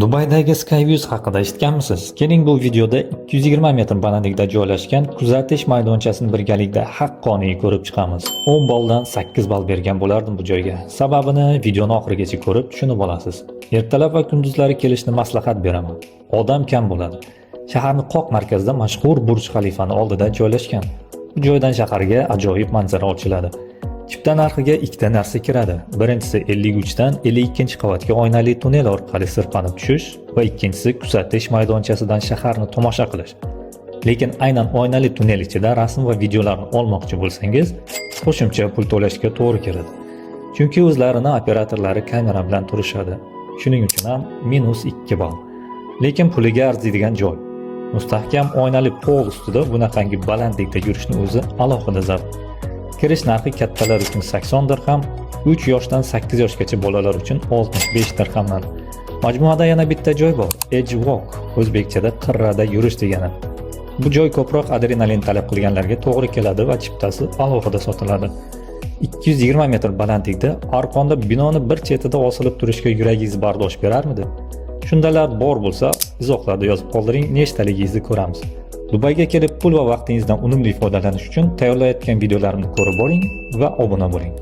Dubaydagi Skyviews haqida eshitganmisiz? Keling bu videoda 220 metr balandlikda joylashgan kuzatish maydonchasini birgalikda haqqoniy ko'rib chiqamiz. 10 balldan 8 ball bergan bo'lardim bu joyga. Sababini videoni oxirigacha ko'rib tushunib olasiz. Ertalab va kunduzlari kelishni maslahat beraman. Odam kam bo'ladi. Shaharning qoq markazida mashhur Burj Xalifani oldida joylashgan. Bu joydan shaharga ajoyib manzara ochiladi. Chipta narxiga ikkita narsa kiradi. Birinchisi 53 dan 52 qavatga oynali tunnel orqali sirpanib tushish va ikkinchisi kuzatish maydonchasidan shaharni tomosha qilish. Lekin aynan oynali tunnel ichida rasm va videolarni olmoqchi bo'lsangiz, qo'shimcha pul to'lashga to'g'ri keladi. Chunki o'zlarining operatorlari kamera bilan turishadi. Shuning uchun ham -2 ball. Lekin puliga arziydigan joy. Mustahkam oynali pol ustida bunaqangi balandlikda yurishni o'zi alohida zavq. Kirish narxi kattalar uchun 80 dirham, 3 yoshdan 8 yoshgacha bolalar uchun 65 dirhamdan. Majmuada yana bitta joy bor, Edge Walk, o'zbekchada qirrada yurish degani. Bu joy ko'proq adrenalin talab qilganlarga to'g'ri keladi va chiptasi alohida sotiladi. 220 metr balandlikda arqonda binoni bir chetida osilib turishga yuragingiz bardosh berarmidi? Shundalar bor bo'lsa, izohlarda yozib qoldiring, nechtaligingizni ko'ramiz. Dubayga kelib pul va vaqtingizdan unumli foydalanish uchun tayyorlayotgan videolarimni ko'rib boring va obuna bo'ling.